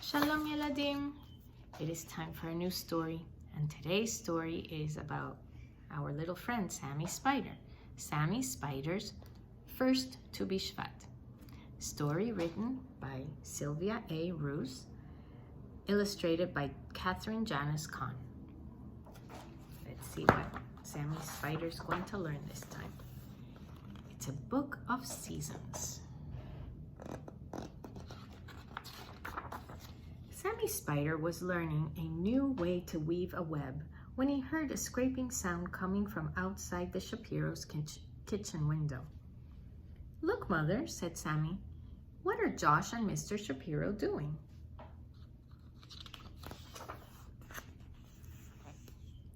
Shalom Yeladim! It is time for a new story, and today's story is about our little friend Sammy Spider. Sammy Spider's first Tu BShevat. Story written by Sylvia A. Roos, illustrated by Catherine Janice Kahn. Let's see what Sammy Spider's going to learn this time. It's a book of seasons. Sammy Spider was learning a new way to weave a web when he heard a scraping sound coming from outside the Shapiro's kitchen window. "Look, Mother," said Sammy. "What are Josh and Mr. Shapiro doing?"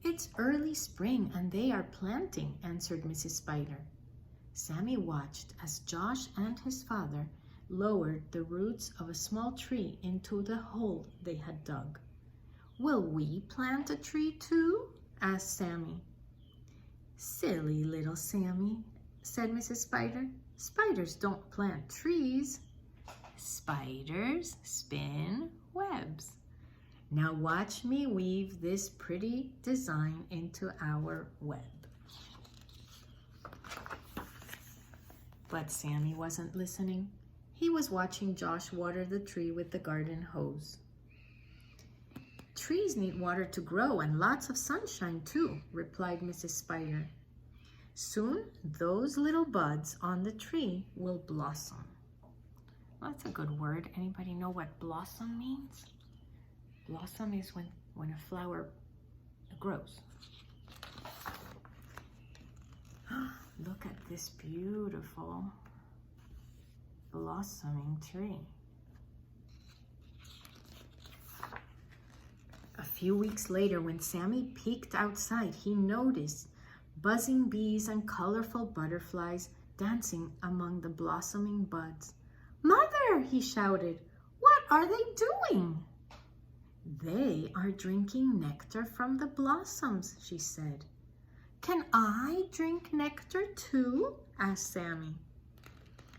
"It's early spring and they are planting," answered Mrs. Spider. Sammy watched as Josh and his father lowered the roots of a small tree into the hole they had dug. "Will we plant a tree too?" asked Sammy. "Silly little Sammy," said Mrs. Spider. "Spiders don't plant trees. Spiders spin webs. Now watch me weave this pretty design into our web." But Sammy wasn't listening. He was watching Josh water the tree with the garden hose. "Trees need water to grow and lots of sunshine too," replied Mrs. Spider. "Soon those little buds on the tree will blossom." Well, that's a good word. Anybody know what blossom means? Blossom is when a flower grows. Look at this beautiful blossoming tree. A few weeks later, when Sammy peeked outside, he noticed buzzing bees and colorful butterflies dancing among the blossoming buds. "Mother," he shouted, "what are they doing?" "They are drinking nectar from the blossoms," she said. "Can I drink nectar too?" asked Sammy.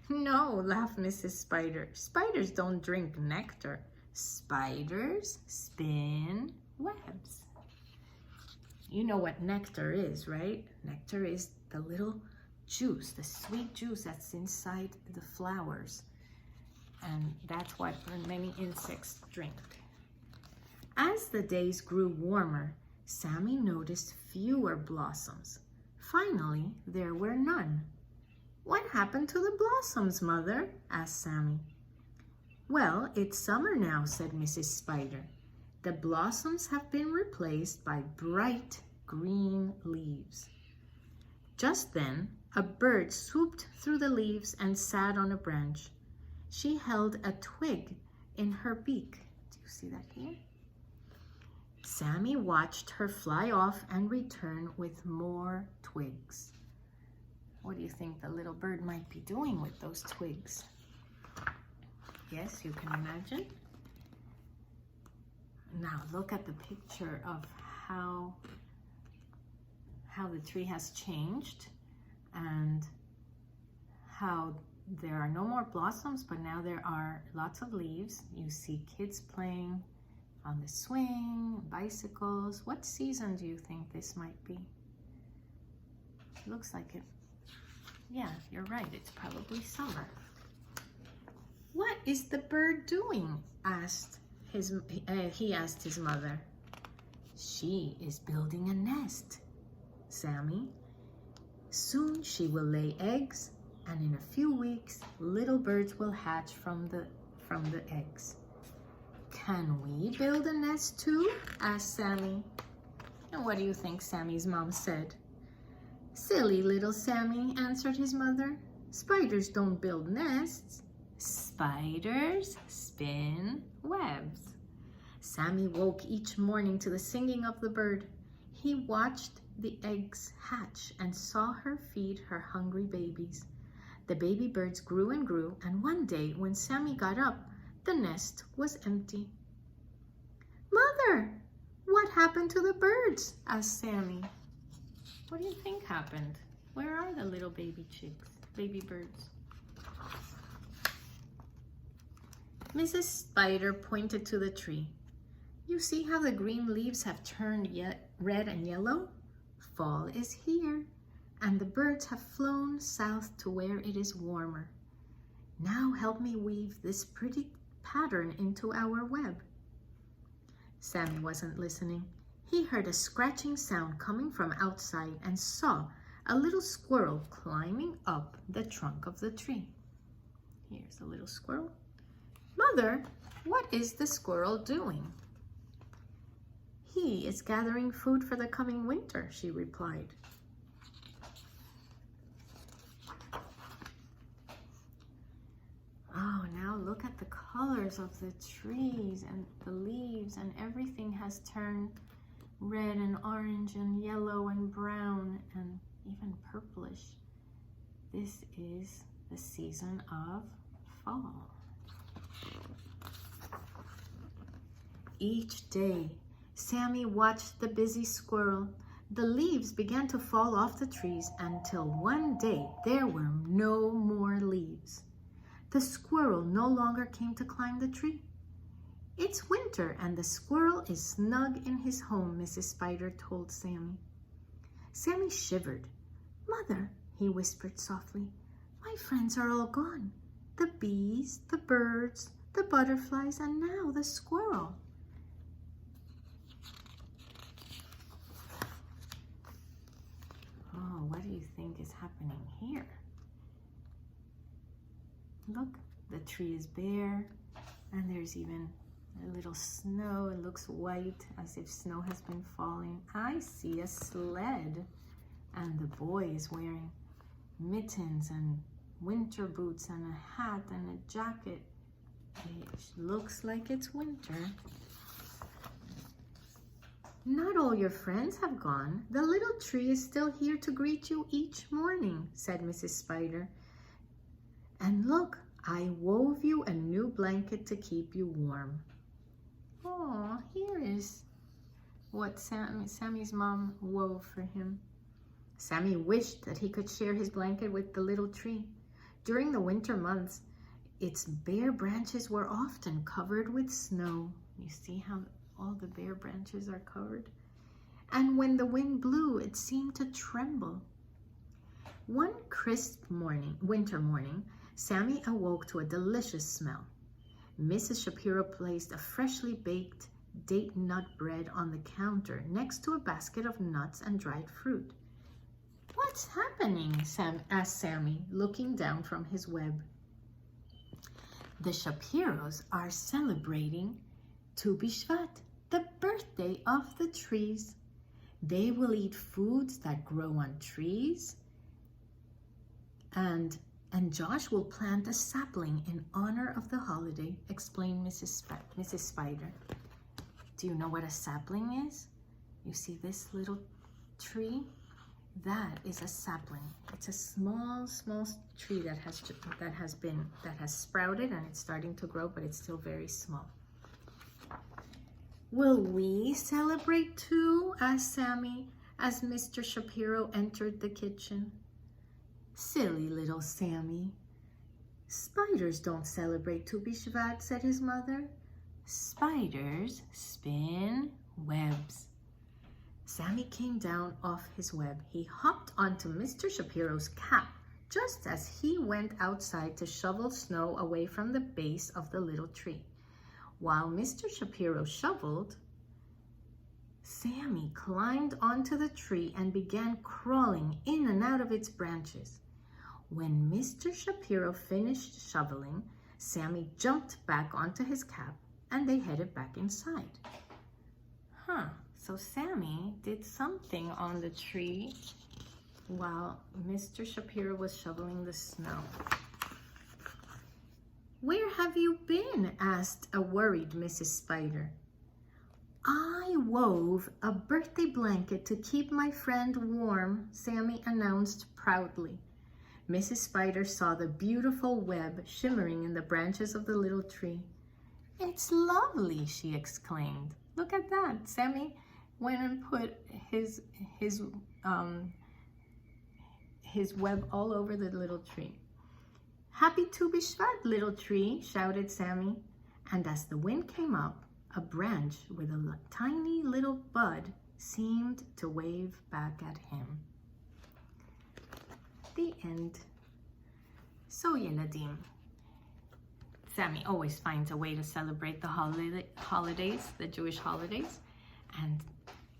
"No," laughed Mrs. Spider. "Spiders don't drink nectar. Spiders spin webs." You know what nectar is, right? Nectar is the little juice, the sweet juice that's inside the flowers. And that's what many insects drink. As the days grew warmer, Sammy noticed fewer blossoms. Finally, there were none. "What happened to the blossoms, Mother?" asked Sammy. "Well, it's summer now," said Mrs. Spider. "The blossoms have been replaced by bright green leaves." Just then, a bird swooped through the leaves and sat on a branch. She held a twig in her beak. Do you see that here? Sammy watched her fly off and return with more twigs. What do you think the little bird might be doing with those twigs? Yes, you can imagine. Now look at the picture of how the tree has changed and how there are no more blossoms, but now there are lots of leaves. You see kids playing on the swing, bicycles. What season do you think this might be? Looks like it. Yeah, you're right. It's probably summer. "What is the bird doing?" he asked his mother. "She is building a nest, Sammy. Soon she will lay eggs, and in a few weeks, little birds will hatch from the eggs." "Can we build a nest too?" asked Sammy. And what do you think Sammy's mom said? "Silly little Sammy," answered his mother. "Spiders don't build nests. Spiders spin webs." Sammy woke each morning to the singing of the bird. He watched the eggs hatch and saw her feed her hungry babies. The baby birds grew and grew, and one day when Sammy got up, the nest was empty. "Mother, what happened to the birds?" asked Sammy. What do you think happened? Where are the little baby chicks, baby birds? Mrs. Spider pointed to the tree. You see how the green leaves have turned yet red and yellow? Fall is here, and the birds have flown south to where it is warmer. Now help me weave this pretty pattern into our web. Sammy wasn't listening. He heard a scratching sound coming from outside and saw a little squirrel climbing up the trunk of the tree. Here's a little squirrel. Mother, what is the squirrel doing? He is gathering food for the coming winter, she replied. Oh, now look at the colors of the trees and the leaves, and everything has turned red and orange and yellow and brown and even purplish. This is the season of fall. Each day, Sammy watched the busy squirrel. The leaves began to fall off the trees until one day there were no more leaves. The squirrel no longer came to climb the tree. It's winter and the squirrel is snug in his home, Mrs. Spider told Sammy. Sammy shivered. Mother, he whispered softly, my friends are all gone. The bees, the birds, the butterflies, and now the squirrel. Oh, what do you think is happening here? Look, the tree is bare, and there's even a little snow. It looks white, as if snow has been falling. I see a sled, and the boy is wearing mittens and winter boots and a hat and a jacket. It looks like it's winter. Not all your friends have gone. The little tree is still here to greet you each morning, said Mrs. Spider. And look, I wove you a new blanket to keep you warm. Oh, here is what Sammy's mom wove for him. Sammy wished that he could share his blanket with the little tree. During the winter months, its bare branches were often covered with snow. You see how all the bare branches are covered? And when the wind blew, it seemed to tremble. One crisp winter morning, Sammy awoke to a delicious smell. Mrs. Shapiro placed a freshly baked date nut bread on the counter next to a basket of nuts and dried fruit. What's happening? asked Sammy, looking down from his web. The Shapiros are celebrating Tu BShevat, the birthday of the trees. They will eat foods that grow on trees, and Josh will plant a sapling in honor of the holiday, explained Mrs. Spider. Do you know what a sapling is? You see this little tree? That is a sapling. It's a small tree that has sprouted, and it's starting to grow, but it's still very small. Will we celebrate too? Asked Sammy as Mr. Shapiro entered the kitchen. Silly little Sammy. Spiders don't celebrate Tu BShevat, said his mother. Spiders spin webs. Sammy came down off his web. He hopped onto Mr. Shapiro's cap just as he went outside to shovel snow away from the base of the little tree. While Mr. Shapiro shoveled, Sammy climbed onto the tree and began crawling in and out of its branches. When Mr. Shapiro finished shoveling, Sammy jumped back onto his cap and they headed back inside. So Sammy did something on the tree while Mr. Shapiro was shoveling the snow. Where have you been? Asked a worried Mrs. Spider. I wove a birthday blanket to keep my friend warm, Sammy announced proudly. Mrs. Spider saw the beautiful web shimmering in the branches of the little tree. It's lovely, she exclaimed. Look at that. Sammy went and put his web all over the little tree. Happy Tu BShevat, little tree, shouted Sammy. And as the wind came up, a branch with a tiny little bud seemed to wave back at him. The end. So, Yeladim, Sammy always finds a way to celebrate the holidays, the Jewish holidays, and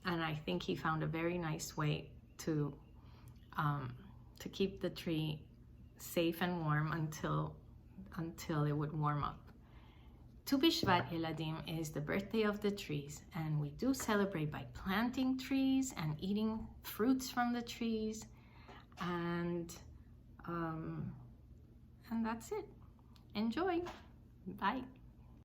I think he found a very nice way to keep the tree safe and warm until it would warm up. Tu BShevat, Yeladim, is the birthday of the trees, and we do celebrate by planting trees and eating fruits from the trees, and that's it. Enjoy. Bye.